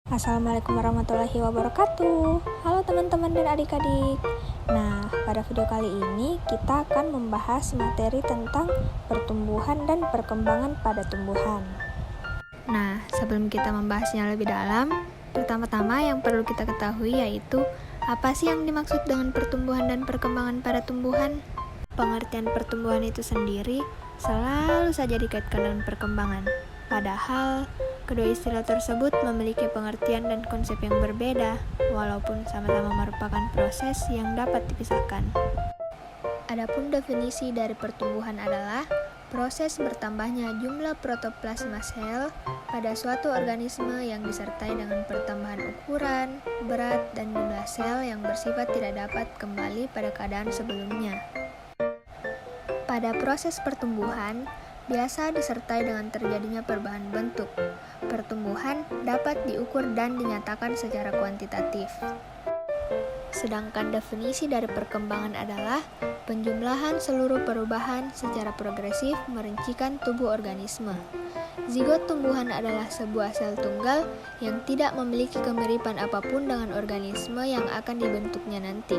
Assalamualaikum warahmatullahi wabarakatuh. Halo teman-teman dan adik-adik. Nah, pada video kali ini kita akan membahas materi tentang pertumbuhan dan perkembangan pada tumbuhan. Nah, sebelum kita membahasnya lebih dalam, pertama-tama yang perlu kita ketahui yaitu apa sih yang dimaksud dengan pertumbuhan dan perkembangan pada tumbuhan? Pengertian pertumbuhan itu sendiri selalu saja dikaitkan dengan perkembangan. Padahal, kedua istilah tersebut memiliki pengertian dan konsep yang berbeda, walaupun sama-sama merupakan proses yang dapat dipisahkan. Adapun definisi dari pertumbuhan adalah proses bertambahnya jumlah protoplasma sel pada suatu organisme yang disertai dengan pertambahan ukuran, berat, dan jumlah sel yang bersifat tidak dapat kembali pada keadaan sebelumnya. Pada proses pertumbuhan, biasa disertai dengan terjadinya perubahan bentuk. Pertumbuhan dapat diukur dan dinyatakan secara kuantitatif. Sedangkan definisi dari perkembangan adalah penjumlahan seluruh perubahan secara progresif merincikan tubuh organisme. Zigot tumbuhan adalah sebuah sel tunggal yang tidak memiliki kemiripan apapun dengan organisme yang akan dibentuknya nanti.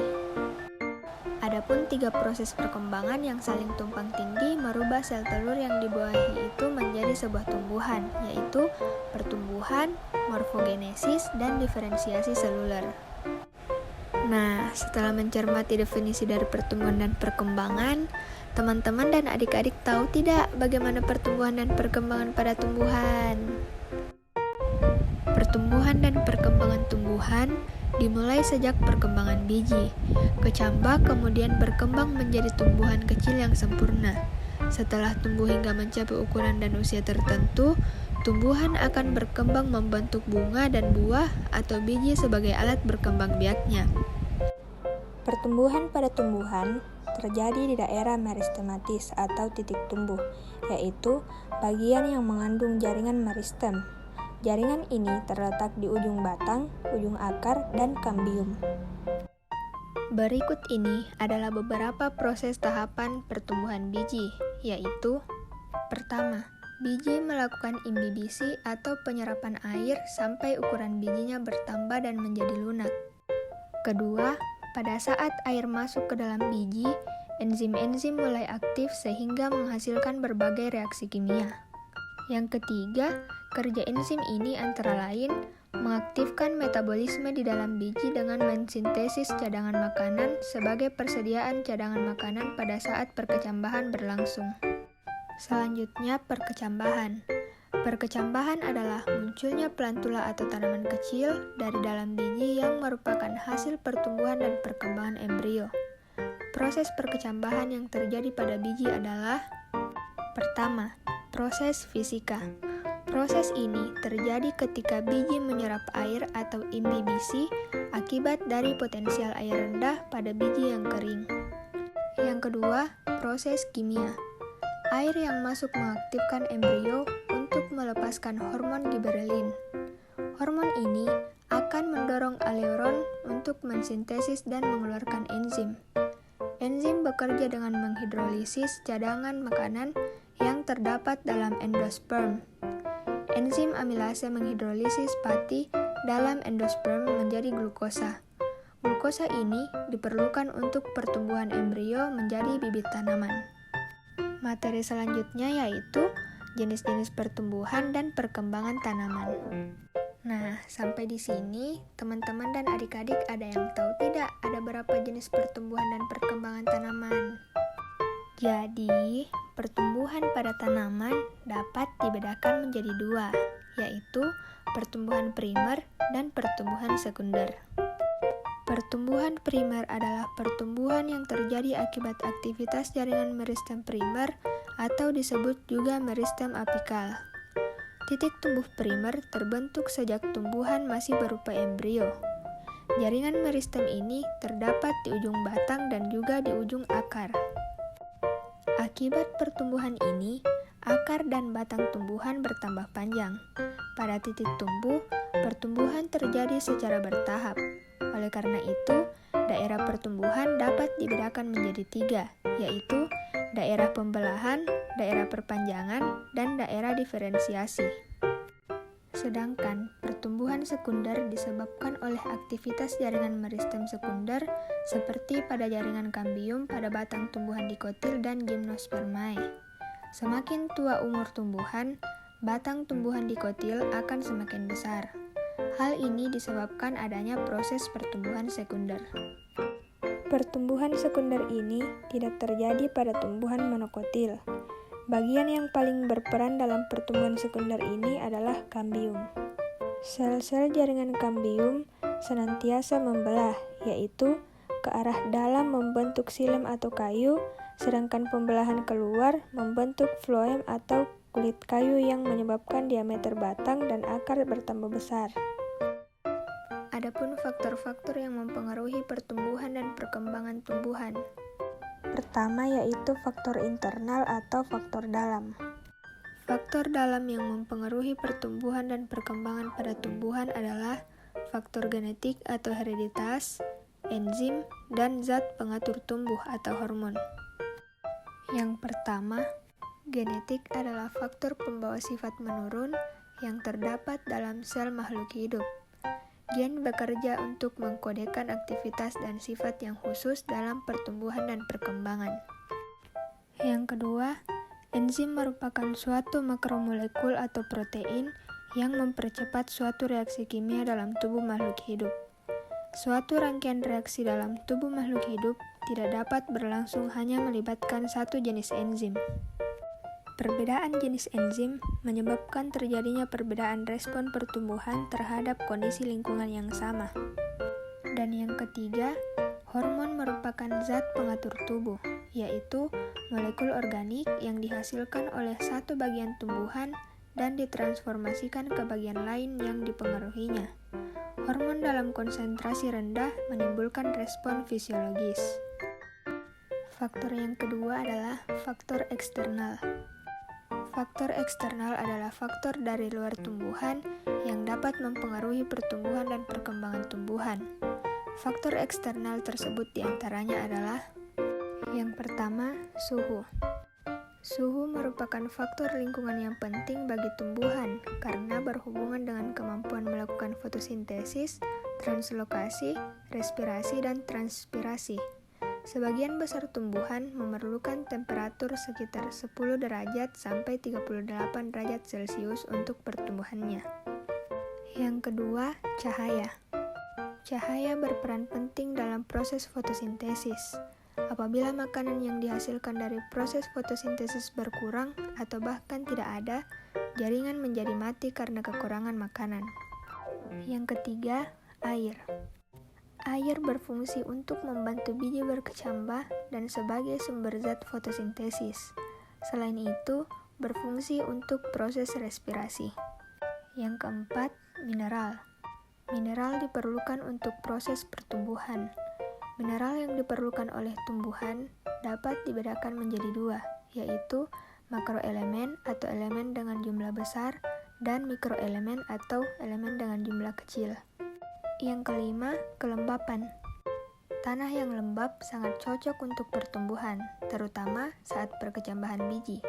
Adapun tiga proses perkembangan yang saling tumpang tindih merubah sel telur yang dibuahi itu menjadi sebuah tumbuhan, yaitu pertumbuhan, morfogenesis, dan diferensiasi seluler. Nah, setelah mencermati definisi dari pertumbuhan dan perkembangan, teman-teman dan adik-adik tahu tidak bagaimana pertumbuhan dan perkembangan pada tumbuhan? Pertumbuhan dan perkembangan tumbuhan dimulai sejak perkembangan biji. Kecambah kemudian berkembang menjadi tumbuhan kecil yang sempurna. Setelah tumbuh hingga mencapai ukuran dan usia tertentu, tumbuhan akan berkembang membentuk bunga dan buah atau biji sebagai alat berkembang biaknya. Pertumbuhan pada tumbuhan terjadi di daerah meristematis atau titik tumbuh, yaitu bagian yang mengandung jaringan meristem. Jaringan ini terletak di ujung batang, ujung akar, dan kambium. Berikut ini adalah beberapa proses tahapan pertumbuhan biji, yaitu: pertama, biji melakukan imbibisi atau penyerapan air sampai ukuran bijinya bertambah dan menjadi lunak. Kedua, pada saat air masuk ke dalam biji, enzim-enzim mulai aktif sehingga menghasilkan berbagai reaksi kimia. Yang ketiga, kerja enzim ini antara lain mengaktifkan metabolisme di dalam biji dengan mensintesis cadangan makanan sebagai persediaan cadangan makanan pada saat perkecambahan berlangsung. Selanjutnya, perkecambahan. Perkecambahan adalah munculnya plantula atau tanaman kecil dari dalam biji yang merupakan hasil pertumbuhan dan perkembangan embrio. Proses perkecambahan yang terjadi pada biji adalah: pertama, proses fisika. Proses ini terjadi ketika biji menyerap air atau imbibisi akibat dari potensial air rendah pada biji yang kering. Yang kedua, proses kimia. Air yang masuk mengaktifkan embrio untuk melepaskan hormon giberelin. Hormon ini akan mendorong aleuron untuk mensintesis dan mengeluarkan enzim. Enzim bekerja dengan menghidrolisis cadangan makanan yang terdapat dalam endosperm. Enzim amilase menghidrolisis pati dalam endosperm menjadi glukosa. Glukosa ini diperlukan untuk pertumbuhan embrio menjadi bibit tanaman. Materi selanjutnya yaitu jenis-jenis pertumbuhan dan perkembangan tanaman. Nah, sampai di sini teman-teman dan adik-adik ada yang tahu tidak ada berapa jenis pertumbuhan dan perkembangan tanaman? Jadi, pertumbuhan pada tanaman dapat dibedakan menjadi dua, yaitu pertumbuhan primer dan pertumbuhan sekunder. Pertumbuhan primer adalah pertumbuhan yang terjadi akibat aktivitas jaringan meristem primer atau disebut juga meristem apikal. Titik tumbuh primer terbentuk sejak tumbuhan masih berupa embrio. Jaringan meristem ini terdapat di ujung batang dan juga di ujung akar. Akibat pertumbuhan ini, akar dan batang tumbuhan bertambah panjang. Pada titik tumbuh, pertumbuhan terjadi secara bertahap. Oleh karena itu, daerah pertumbuhan dapat dibedakan menjadi tiga, yaitu daerah pembelahan, daerah perpanjangan, dan daerah diferensiasi. Sedangkan pertumbuhan sekunder disebabkan oleh aktivitas jaringan meristem sekunder seperti pada jaringan kambium pada batang tumbuhan dikotil dan gimnospermae. Semakin tua umur tumbuhan, batang tumbuhan dikotil akan semakin besar. Hal ini disebabkan adanya proses pertumbuhan sekunder. Pertumbuhan sekunder ini tidak terjadi pada tumbuhan monokotil. Bagian yang paling berperan dalam pertumbuhan sekunder ini adalah kambium. Sel-sel jaringan kambium senantiasa membelah, yaitu ke arah dalam membentuk xilem atau kayu, sedangkan pembelahan keluar membentuk floem atau kulit kayu yang menyebabkan diameter batang dan akar bertambah besar. Adapun faktor-faktor yang mempengaruhi pertumbuhan dan perkembangan tumbuhan. Pertama yaitu faktor internal atau faktor dalam. Faktor dalam yang mempengaruhi pertumbuhan dan perkembangan pada tumbuhan adalah faktor genetik atau hereditas, enzim, dan zat pengatur tumbuh atau hormon. Yang pertama, genetik adalah faktor pembawa sifat menurun yang terdapat dalam sel makhluk hidup. Gen bekerja untuk mengkodekan aktivitas dan sifat yang khusus dalam pertumbuhan dan perkembangan. Yang kedua, enzim merupakan suatu makromolekul atau protein yang mempercepat suatu reaksi kimia dalam tubuh makhluk hidup. Suatu rangkaian reaksi dalam tubuh makhluk hidup tidak dapat berlangsung hanya melibatkan satu jenis enzim. Perbedaan jenis enzim menyebabkan terjadinya perbedaan respon pertumbuhan terhadap kondisi lingkungan yang sama. Dan yang ketiga, hormon merupakan zat pengatur tubuh, yaitu molekul organik yang dihasilkan oleh satu bagian tumbuhan dan ditransformasikan ke bagian lain yang dipengaruhinya. Hormon dalam konsentrasi rendah menimbulkan respon fisiologis. Faktor yang kedua adalah faktor eksternal. Faktor eksternal adalah faktor dari luar tumbuhan yang dapat mempengaruhi pertumbuhan dan perkembangan tumbuhan. Faktor eksternal tersebut diantaranya adalah: yang pertama, suhu. Suhu merupakan faktor lingkungan yang penting bagi tumbuhan karena berhubungan dengan kemampuan melakukan fotosintesis, translokasi, respirasi, dan transpirasi. Sebagian besar tumbuhan memerlukan temperatur sekitar 10 derajat sampai 38 derajat Celcius untuk pertumbuhannya. Yang kedua, cahaya. Cahaya berperan penting dalam proses fotosintesis. Apabila makanan yang dihasilkan dari proses fotosintesis berkurang atau bahkan tidak ada, jaringan menjadi mati karena kekurangan makanan. Yang ketiga, air. Air berfungsi untuk membantu biji berkecambah dan sebagai sumber zat fotosintesis. Selain itu, berfungsi untuk proses respirasi. Yang keempat, mineral. Mineral diperlukan untuk proses pertumbuhan. Mineral yang diperlukan oleh tumbuhan dapat dibedakan menjadi dua, yaitu makroelemen atau elemen dengan jumlah besar dan mikroelemen atau elemen dengan jumlah kecil. Yang kelima, kelembapan. Tanah yang lembab sangat cocok untuk pertumbuhan, terutama saat perkecambahan biji.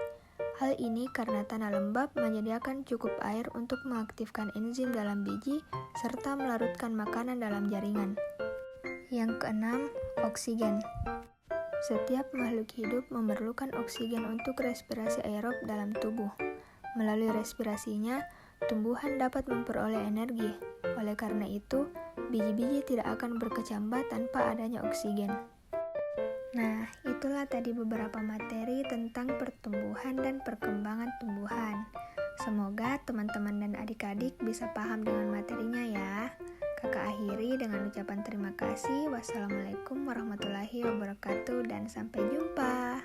Hal ini karena tanah lembab menyediakan cukup air untuk mengaktifkan enzim dalam biji serta melarutkan makanan dalam jaringan. Yang keenam, oksigen. Setiap makhluk hidup memerlukan oksigen untuk respirasi aerob dalam tubuh. Melalui respirasinya, tumbuhan dapat memperoleh energi. Oleh karena itu, biji-biji tidak akan berkecambah tanpa adanya oksigen. Nah, itulah tadi beberapa materi tentang pertumbuhan dan perkembangan tumbuhan. Semoga teman-teman dan adik-adik bisa paham dengan materinya ya. Kakak akhiri dengan ucapan terima kasih. Wassalamualaikum warahmatullahi wabarakatuh dan sampai jumpa.